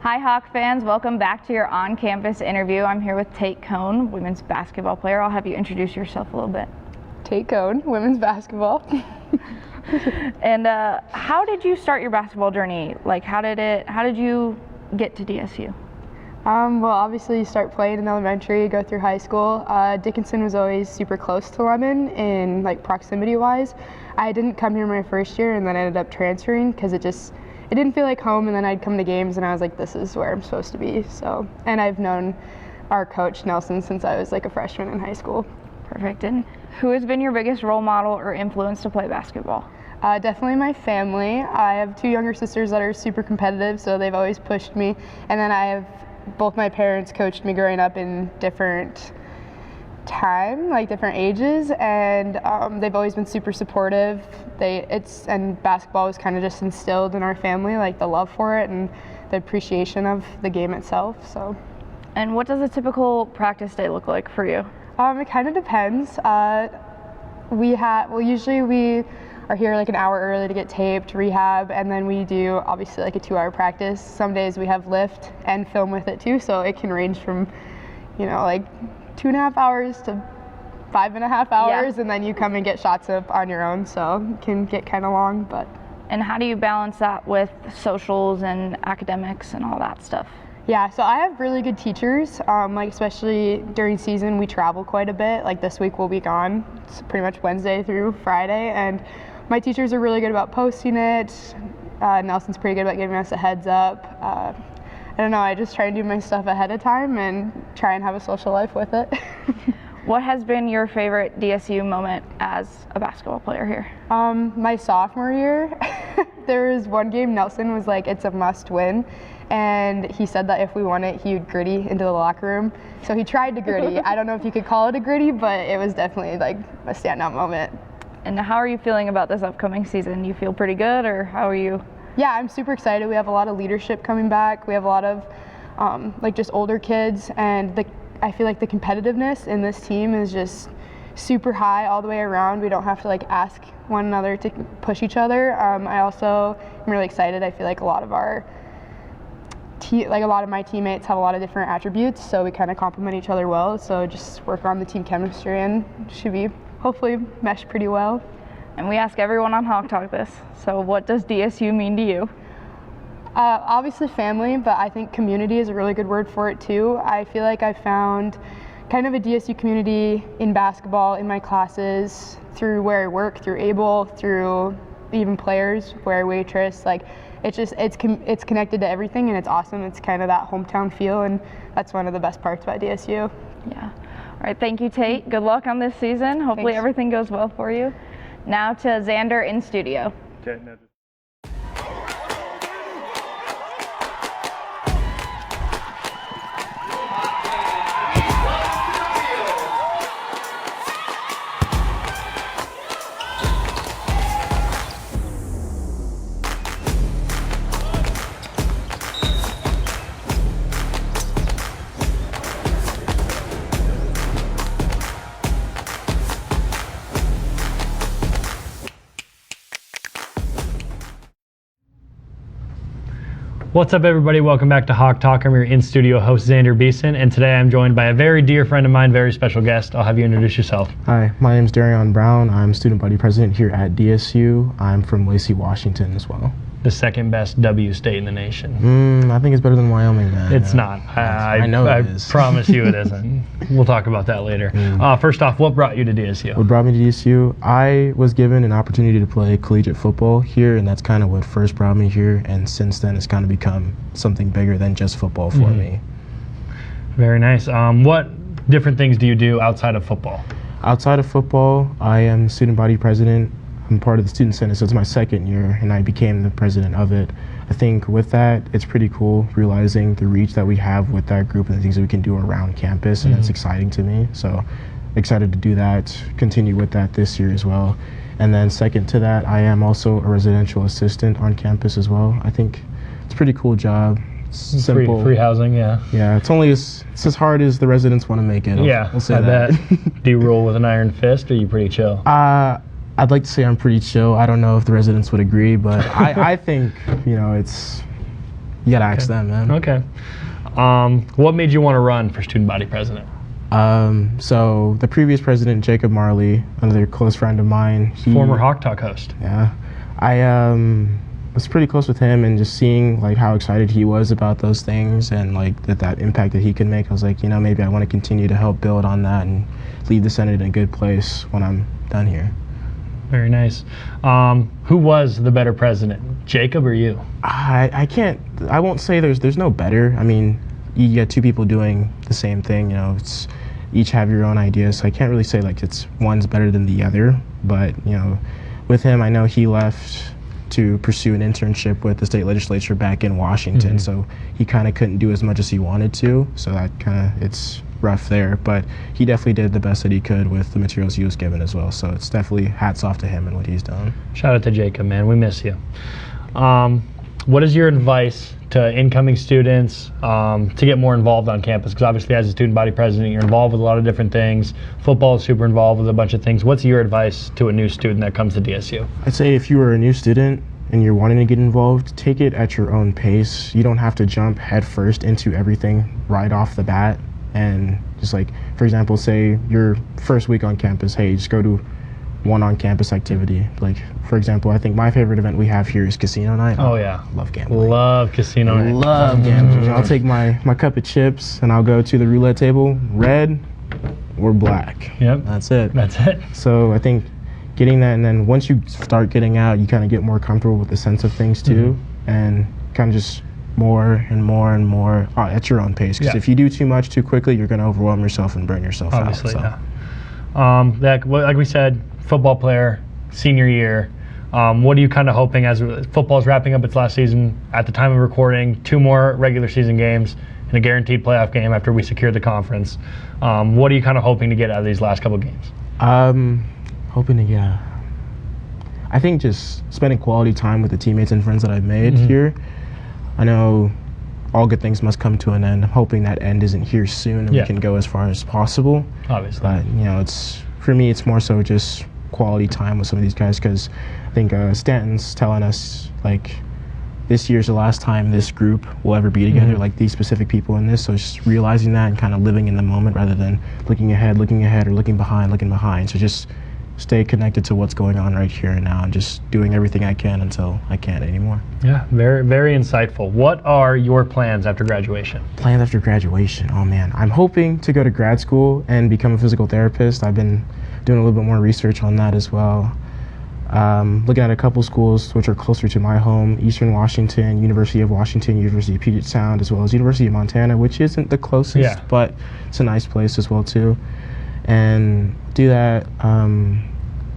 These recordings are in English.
Hi Hawk fans, welcome back to your on-campus interview. I'm here with Tayte Kohn, women's basketball player. I'll have you introduce yourself a little bit. Tayte Kohn, women's basketball. And how did you start your basketball journey? Like, how did you get to DSU? Well, obviously you start playing in elementary, go through high school. Dickinson was always super close to Lemon in like proximity-wise. I didn't come here my first year and then I ended up transferring because it didn't feel like home, and then I'd come to games and I was like, this is where I'm supposed to be. So, and I've known our coach Nelson since I was like a freshman in high school. Perfect. And who has been your biggest role model or influence to play basketball? Definitely my family. I have two younger sisters that are super competitive, so they've always pushed me. And then I have both my parents coached me growing up in different different ages, and they've always been super supportive. And basketball was kind of just instilled in our family, like the love for it and the appreciation of the game itself. So. And what does a typical practice day look like for you? It kind of depends. Usually we are here like an hour early to get taped, rehab, and then we do obviously like a 2-hour practice. Some days we have lift and film with it too, so it can range from, like 2.5 hours to 5.5 hours, and then you come and get shots up on your own, so it can get kind of long. But. And how do you balance that with socials and academics and all that stuff? Yeah, so I have really good teachers, especially during season we travel quite a bit. Like this week we'll be gone. It's pretty much Wednesday through Friday, and my teachers are really good about posting it. Nelson's pretty good about giving us a heads up. I don't know, I just try and do my stuff ahead of time and try and have a social life with it. What has been your favorite DSU moment as a basketball player here? My sophomore year, there was one game Nelson was like, it's a must win. And he said that if we won it, he would gritty into the locker room. So he tried to gritty. I don't know if you could call it a gritty, but it was definitely like a standout moment. And how are you feeling about this upcoming season? You feel pretty good, or how are you? Yeah, I'm super excited. We have a lot of leadership coming back. We have a lot of just older kids, and I feel like the competitiveness in this team is just super high all the way around. We don't have to ask one another to push each other. I also am really excited. I feel like a lot of my teammates have a lot of different attributes, so we kind of complement each other well. So just work on the team chemistry and should be hopefully mesh pretty well. And we ask everyone on Hawk Talk this. So what does DSU mean to you? Obviously family, but I think community is a really good word for it too. I feel like I found kind of a DSU community in basketball, in my classes, through where I work, through Able, through even players, where I waitress. It's connected to everything, and it's awesome. It's kind of that hometown feel, and that's one of the best parts about DSU. Yeah. All right, thank you, Tayte. Good luck on this season. Hopefully Thanks. Everything goes well for you. Now to Xander in studio. Okay, What's up, everybody? Welcome back to Hawk Talk. I'm your in-studio host, Xander Beeson, and today I'm joined by a very dear friend of mine, very special guest. I'll have you introduce yourself. Hi, my name is Darion Brown. I'm student body president here at DSU. I'm from Lacey, Washington as well. The second best W state in the nation. I think it's better than Wyoming, man. It's not. I know it is. I promise you it isn't. We'll talk about that later. First off, what brought you to DSU? What brought me to DSU? I was given an opportunity to play collegiate football here, and that's kind of what first brought me here. And since then, it's kind of become something bigger than just football for me. Very nice. What different things do you do outside of football? Outside of football, I am student body president. I'm part of the student senate, so it's my second year, and I became the president of it. I think with that, it's pretty cool realizing the reach that we have with that group and the things that we can do around campus, and that's exciting to me. So excited to do that, continue with that this year as well. And then second to that, I am also a residential assistant on campus as well. I think it's a pretty cool job. It's simple. Free housing, yeah. Yeah, it's as hard as the residents want to make it. We'll say that. Do you rule with an iron fist, or are you pretty chill? I'd like to say I'm pretty chill. I don't know if the residents would agree, but I think, it's You gotta ask them, man. Okay. What made you want to run for student body president? So the previous president, Jacob Marley, another close friend of mine. Former Hawk Talk host. Yeah. I was pretty close with him, and just seeing like how excited he was about those things and like that impact that he could make. I was like, maybe I want to continue to help build on that and leave the Senate in a good place when I'm done here. Very nice. Who was the better president, Jacob or you? I won't say there's no better. I mean, you get two people doing the same thing, it's each have your own ideas. So I can't really say like it's one's better than the other, but with him, I know he left to pursue an internship with the state legislature back in Washington. So he kind of couldn't do as much as he wanted to. So that it's rough there, but he definitely did the best that he could with the materials he was given as well. So it's definitely hats off to him and what he's done. Shout out to Jacob, man. We miss you. What is your advice to incoming students to get more involved on campus? Because obviously as a student body president, you're involved with a lot of different things. Football is super involved with a bunch of things. What's your advice to a new student that comes to DSU? I'd say if you are a new student and you're wanting to get involved, take it at your own pace. You don't have to jump headfirst into everything right off the bat. And just like, for example, say your first week on campus, hey, just go to one on-campus activity. Like, for example, I think my favorite event we have here is casino night. Oh yeah. Love gambling. Love casino night. Love gambling. I'll take my cup of chips and I'll go to the roulette table, red or black. Yep. That's it. That's it. So I think getting that, and then once you start getting out, you kind of get more comfortable with the sense of things too, and kind of just more and more and more at your own pace. Because if you do too much too quickly, you're going to overwhelm yourself and burn yourself Obviously, out. Yeah. Like we said, football player, senior year. What are you kind of hoping as football's wrapping up its last season? At the time of recording, 2 more regular season games and a guaranteed playoff game after we secured the conference. What are you kind of hoping to get out of these last couple games? Hoping to get, I think just spending quality time with the teammates and friends that I've made here. I know all good things must come to an end. I'm hoping that end isn't here soon and we can go as far as possible. Obviously. But, it's for me, it's more so just quality time with some of these guys, because I think Stanton's telling us, like, this year's the last time this group will ever be together, like these specific people in this. So just realizing that and kind of living in the moment rather than looking ahead, or looking behind. So just stay connected to what's going on right here and now, and just doing everything I can until I can't anymore. Yeah, very, very insightful. What are your plans after graduation? Plans after graduation? Oh man, I'm hoping to go to grad school and become a physical therapist. I've been doing a little bit more research on that as well. Looking at a couple schools which are closer to my home: Eastern Washington, University of Washington, University of Puget Sound, as well as University of Montana, which isn't the closest, but it's a nice place as well too. And do that.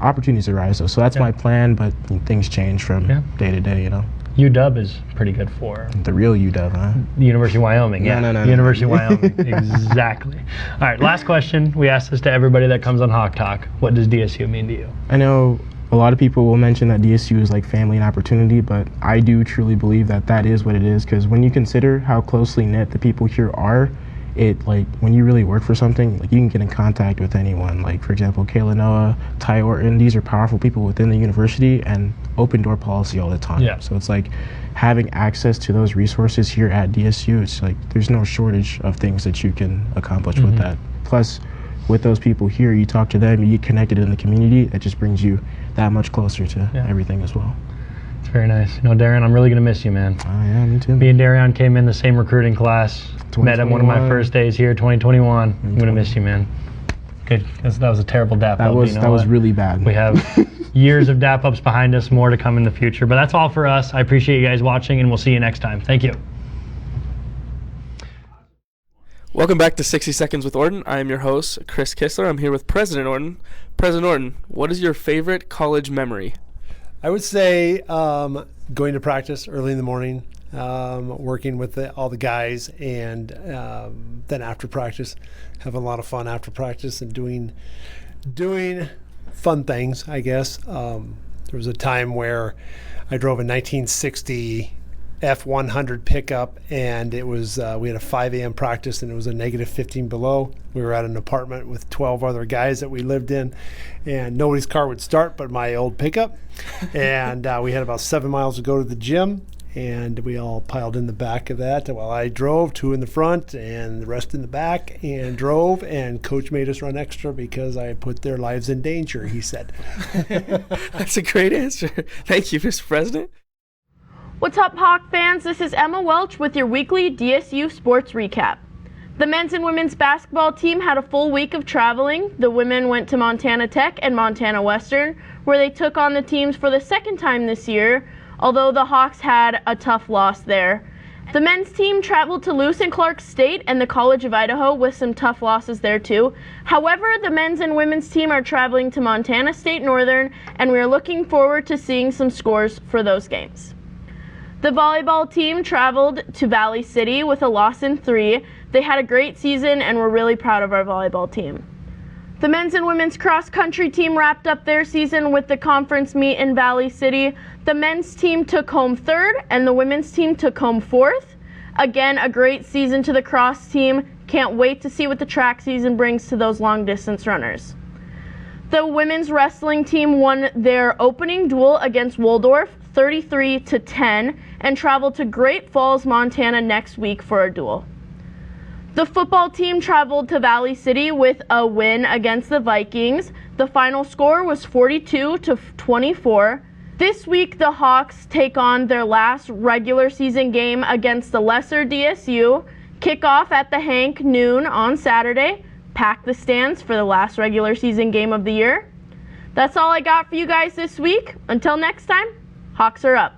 Opportunities arise though, so that's my plan, but things change from day to day, UW is pretty good for the real UW, huh? University of Wyoming. No. University of Wyoming. Exactly. All right, last question. We ask this to everybody that comes on Hawk Talk. What does DSU mean to you? I know a lot of people will mention that DSU is like family and opportunity, but I do truly believe that that is what it is, because when you consider how closely knit the people here are, when you really work for something, like, you can get in contact with anyone. Like, for example, Kayla Noah, Tayte, Orton, these are powerful people within the university, and open door policy all the time. Yeah. So it's like having access to those resources here at DSU, it's like there's no shortage of things that you can accomplish with that. Plus, with those people here, you talk to them, you get connected in the community, that just brings you that much closer to everything as well. It's very nice. Darion, I'm really going to miss you, man. Yeah, me too. Me and Darion came in the same recruiting class. Met him one of my first days here, 2021. I'm going to miss you, man. Good. That was a terrible dap up. That was really bad. We have years of dap ups behind us, more to come in the future. But that's all for us. I appreciate you guys watching, and we'll see you next time. Thank you. Welcome back to 60 Seconds with Orton. I am your host, Chris Kistler. I'm here with President Orton. President Orton, what is your favorite college memory? I would say going to practice early in the morning, working with all the guys, and then after practice, having a lot of fun after practice and doing fun things, I guess. There was a time where I drove a 1960 F100 pickup, and it was we had a 5 a.m. practice, and it was a negative 15 below. We were at an apartment with 12 other guys that we lived in, and nobody's car would start but my old pickup. And we had about 7 miles to go to the gym, and we all piled in the back of that while I drove, 2 in the front and the rest in the back, and drove, and Coach made us run extra because I put their lives in danger, he said. That's a great answer. Thank you, Mr. President. What's up, Hawk fans? This is Emma Welch with your weekly DSU Sports Recap. The men's and women's basketball team had a full week of traveling. The women went to Montana Tech and Montana Western, where they took on the teams for the second time this year, although the Hawks had a tough loss there. The men's team traveled to Lewis and Clark State and the College of Idaho with some tough losses there too. However, the men's and women's team are traveling to Montana State Northern, and we are looking forward to seeing some scores for those games. The volleyball team traveled to Valley City with a loss in 3. They had a great season and we're really proud of our volleyball team. The men's and women's cross-country team wrapped up their season with the conference meet in Valley City. The men's team took home 3rd and the women's team took home 4th. Again, a great season to the cross team. Can't wait to see what the track season brings to those long-distance runners. The women's wrestling team won their opening duel against Waldorf 33-10 and traveled to Great Falls, Montana next week for a duel. The football team traveled to Valley City with a win against the Vikings. The final score was 42-24. This week, the Hawks take on their last regular season game against the lesser DSU. Kickoff at the Hank noon on Saturday. Pack the stands for the last regular season game of the year. That's all I got for you guys this week. Until next time, Hawks are up.